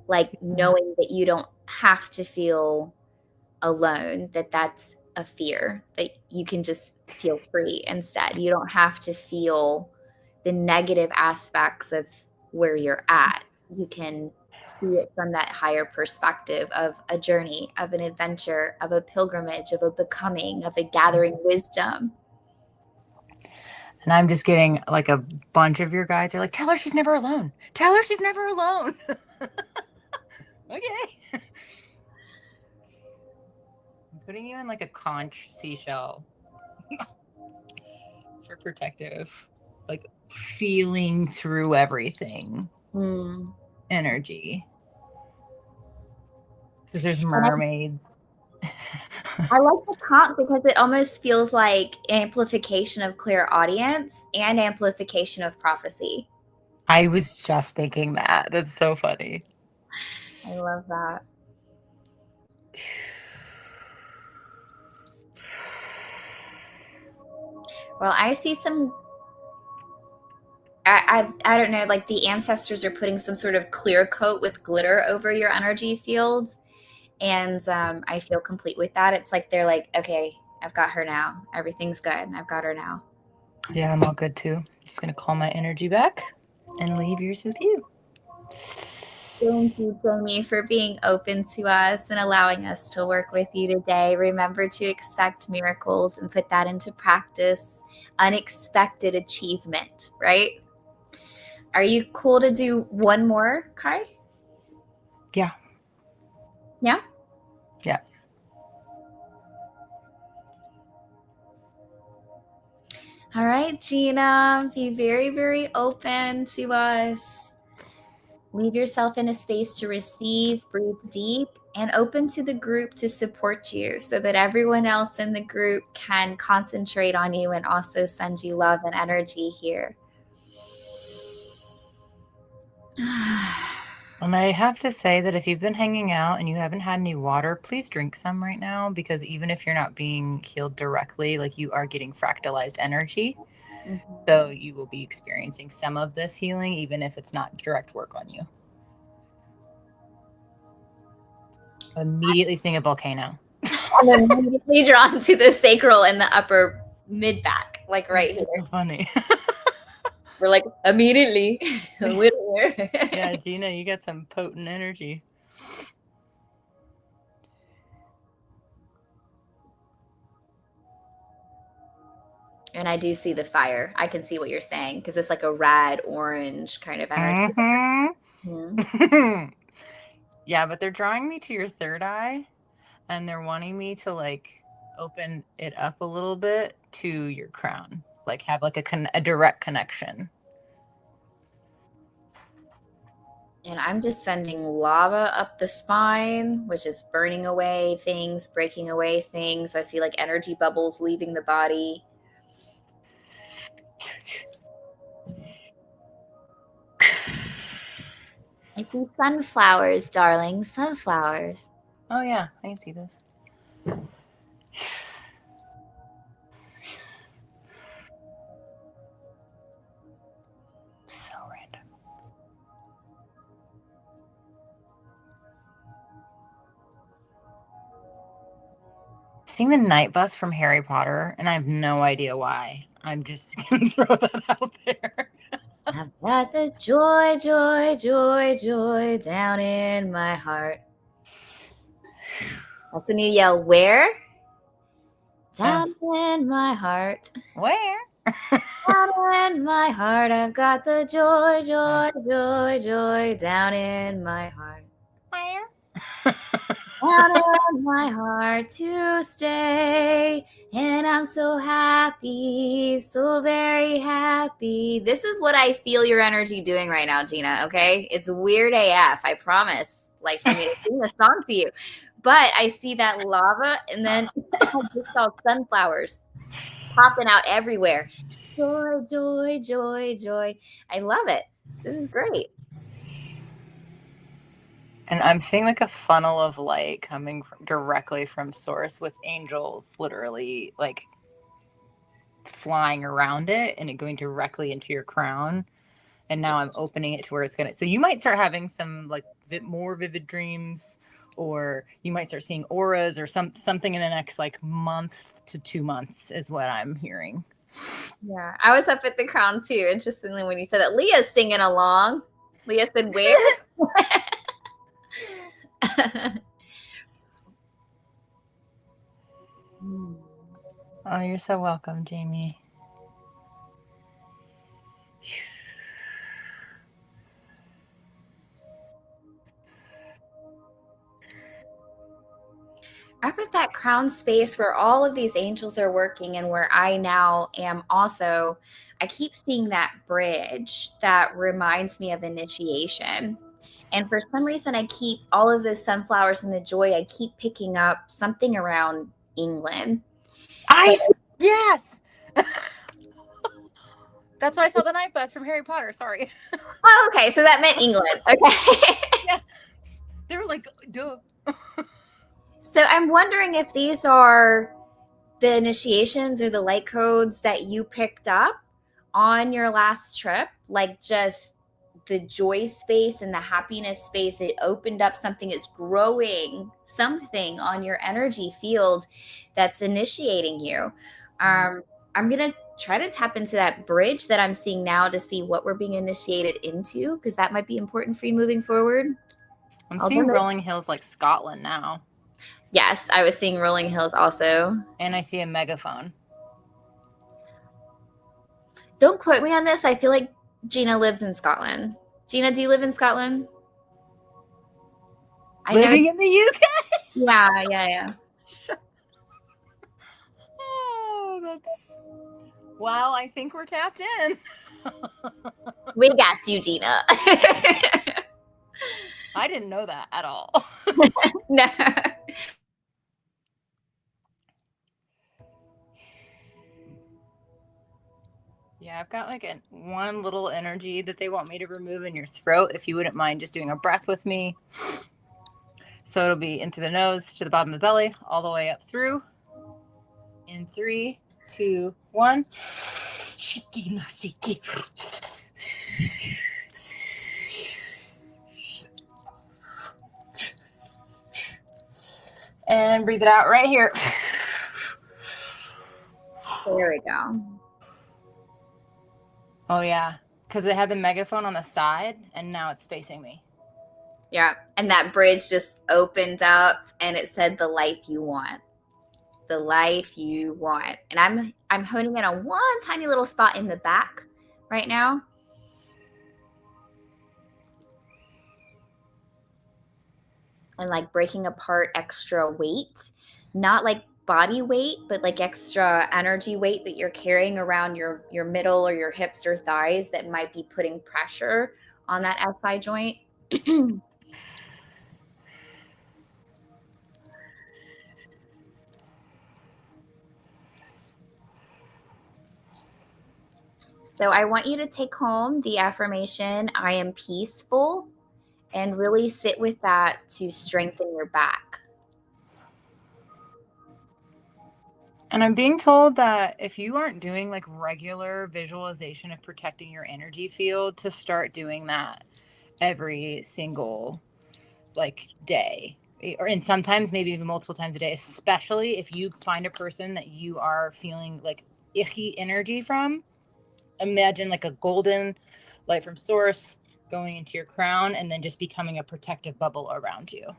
Like knowing that you don't have to feel alone, that's a fear, that you can just feel free instead. You don't have to feel the negative aspects of where you're at. You can see it from that higher perspective of a journey, of an adventure, of a pilgrimage, of a becoming, of a gathering wisdom. And I'm just getting like a bunch of your guides are like, tell her she's never alone. Tell her she's never alone. Okay. Putting you in like a conch seashell for protective, like feeling through everything energy. Because there's mermaids. I like the conch because it almost feels like amplification of clairaudience and amplification of prophecy. I was just thinking that. That's so funny. I love that. Well, I see some. I don't know, like the ancestors are putting some sort of clear coat with glitter over your energy fields. And I feel complete with that. It's like they're like, okay, I've got her now. Everything's good. I've got her now. Yeah, I'm all good too. Just going to call my energy back and leave yours with you. Thank you, Jamie, for being open to us and allowing us to work with you today. Remember to expect miracles and put that into practice. Unexpected achievement, right? Are you cool to do one more, Kai? Yeah. Yeah? Yeah. All right, Gina, be very, very open to us. Leave yourself in a space to receive, breathe deep, and open to the group to support you so that everyone else in the group can concentrate on you and also send you love and energy here. And I have to say that if you've been hanging out and you haven't had any water, please drink some right now, because even if you're not being healed directly, like you are getting fractalized energy. Mm-hmm. So you will be experiencing some of this healing, even if it's not direct work on you. Immediately seeing a volcano. I'm immediately drawn to the sacral and the upper mid back, like right That's here. so funny. We're like, immediately. Yeah, Gina, you got some potent energy. And I do see the fire. I can see what you're saying because it's like a red orange kind of energy. Yeah, but they're drawing me to your third eye, and they're wanting me to like open it up a little bit to your crown, like have like a direct connection. And I'm just sending lava up the spine, which is burning away things, breaking away things. I see like energy bubbles leaving the body. I see sunflowers, darling, sunflowers. Oh yeah, I can see this. So random. Seeing the night bus from Harry Potter, and I have no idea why. I'm just gonna throw that out there. I've got the joy, joy, joy, joy down in my heart. That's when you yell, where? Down in my heart. Where? Down in my heart, I've got the joy, joy, joy, joy down in my heart. Where? Down in my heart to stay. And I'm so happy, so very happy. This is what I feel your energy doing right now, Gina, okay? It's weird AF, I promise. Like for me to sing a song to you. But I see that lava, and then I just saw sunflowers popping out everywhere. Joy, joy, joy, joy. I love it. This is great. And I'm seeing like a funnel of light coming directly from source with angels literally like flying around it and it going directly into your crown. And now I'm opening it to where it's gonna. So you might start having some like more vivid dreams, or you might start seeing auras or something in the next like month to 2 months is what I'm hearing. Yeah, I was up at the crown too. Interestingly, when you said that, Leah's singing along. Leah said, "Where?" Oh, you're so welcome, Jamie. up at that crown space where all of these angels are working and where I now am also, I keep seeing that bridge that reminds me of initiation. And for some reason, I keep all of those sunflowers and the joy, I keep picking up something around England. But Ice. Yes. That's why I saw the night bus from Harry Potter. Sorry. oh, okay. So that meant England. Okay. Yeah. They were like, duh. So I'm wondering if these are the initiations or the light codes that you picked up on your last trip, like just the joy space and the happiness space. It opened up something, it's growing something on your energy field that's initiating you. I'm going to try to tap into that bridge that I'm seeing now to see what we're being initiated into, because that might be important for you moving forward. I'm Although, seeing rolling hills like Scotland now. yes, I was seeing rolling hills also. And I see a megaphone. Don't quote me on this. I feel like Gina lives in Scotland. Gina, do you live in Scotland? I know. Living in the UK? Yeah. Oh, that's... Wow, I think we're tapped in. We got you, Gina. I didn't know that at all. No. Yeah, I've got like one little energy that they want me to remove in your throat. If you wouldn't mind just doing a breath with me. So it'll be in through the nose to the bottom of the belly, all the way up through. In 3, 2, 1. And breathe it out right here. There we go. Oh, yeah. Because it had the megaphone on the side, and now it's facing me. Yeah. And that bridge just opened up and it said the life you want. The life you want. And I'm honing in on one tiny little spot in the back right now. And like breaking apart extra weight, not like body weight, but like extra energy weight that you're carrying around your middle or your hips or thighs that might be putting pressure on that SI joint. So I want you to take home the affirmation, I am peaceful, and really sit with that to strengthen your back. And I'm being told that if you aren't doing like regular visualization of protecting your energy field, to start doing that every single like day, and sometimes maybe even multiple times a day, especially if you find a person that you are feeling like icky energy from. Imagine like a golden light from source going into your crown and then just becoming a protective bubble around you.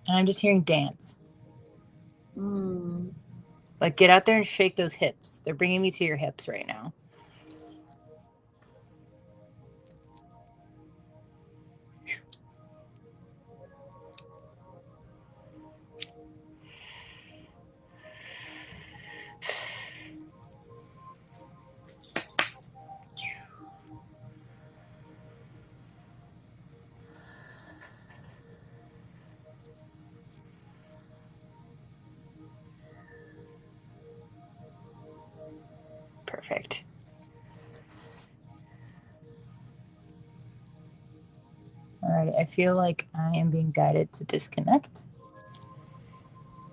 And I'm just hearing dance. Like, get out there and shake those hips. They're bringing me to your hips right now. Perfect. All right, I feel like I am being guided to disconnect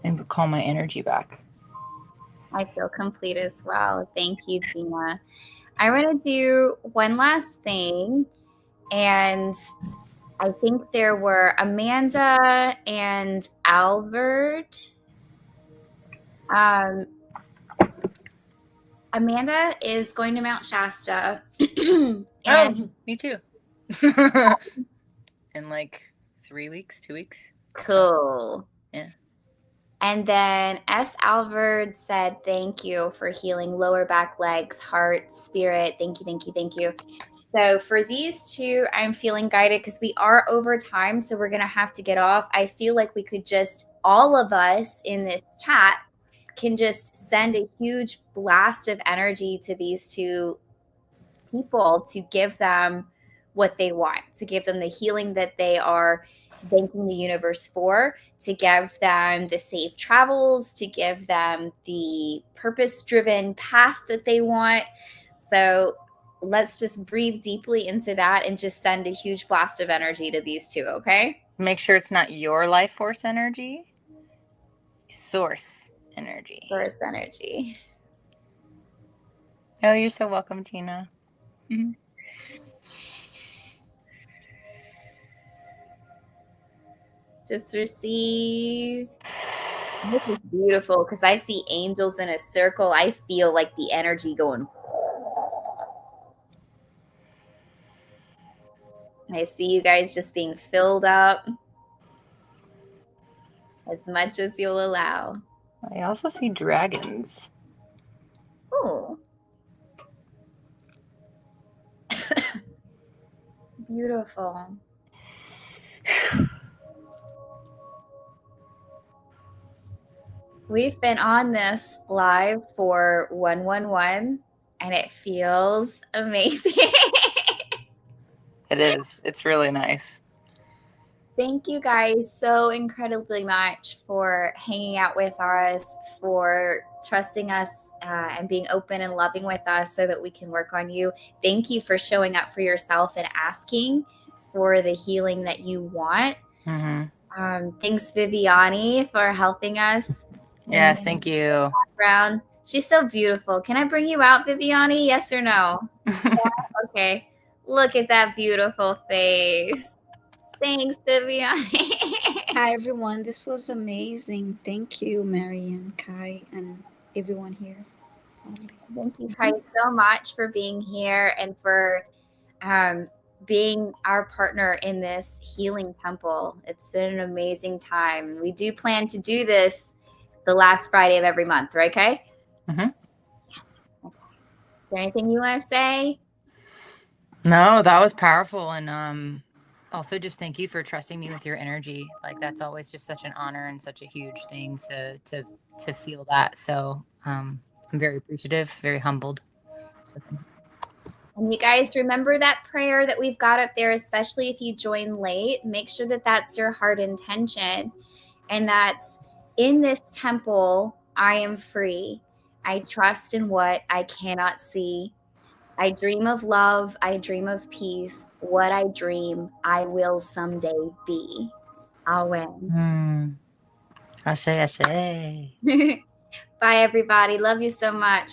and call my energy back. I feel complete as well. Thank you, Gina. I want to do one last thing. And I think there were Amanda and Albert. Amanda is going to Mount Shasta. Oh, me too. In like 3 weeks, 2 weeks. Cool. Yeah. And then S. Alvord said, thank you for healing lower back, legs, heart, spirit. Thank you, thank you, thank you. So for these two, I'm feeling guided because we are over time. So we're going to have to get off. I feel like we could just, all of us in this chat can just send a huge blast of energy to these two people to give them what they want, to give them the healing that they are thanking the universe for, to give them the safe travels, to give them the purpose driven path that they want. So let's just breathe deeply into that and just send a huge blast of energy to these two, okay? Make sure it's not your life force energy, source energy. Source energy. Oh, you're so welcome, Tina. Mm-hmm. Just receive. This is beautiful because I see angels in a circle. I feel like the energy going. I see you guys just being filled up as much as you'll allow. I also see dragons. Ooh. Beautiful. We've been on this live for 111 and it feels amazing. It is. It's really nice. Thank you guys so incredibly much for hanging out with us, for trusting us and being open and loving with us so that we can work on you. Thank you for showing up for yourself and asking for the healing that you want. Thanks, Viviani, for helping us. Yes, thank you. Background. She's so beautiful. Can I bring you out, Viviani? Yes or no? Yeah? Okay. Look at that beautiful face. Thanks, Viviani. Hi, everyone. This was amazing. Thank you, Mary and Kai, and everyone here. Thank you, Kai, so much for being here and for being our partner in this healing temple. It's been an amazing time. We do plan to do this the last Friday of every month, right, Kai? Mm-hmm. Yes. Okay. Is there anything you want to say? No, that was powerful. And also just thank you for trusting me with your energy. Like that's always just such an honor and such a huge thing to feel that. So I'm very appreciative, very humbled. So thank you. And you guys remember that prayer that we've got up there, especially if you join late. Make sure that that's your heart intention. And that's in this temple, I am free. I trust in what I cannot see. I dream of love. I dream of peace. What I dream, I will someday be. I'll win. Ashe, ashe. Bye, everybody. Love you so much.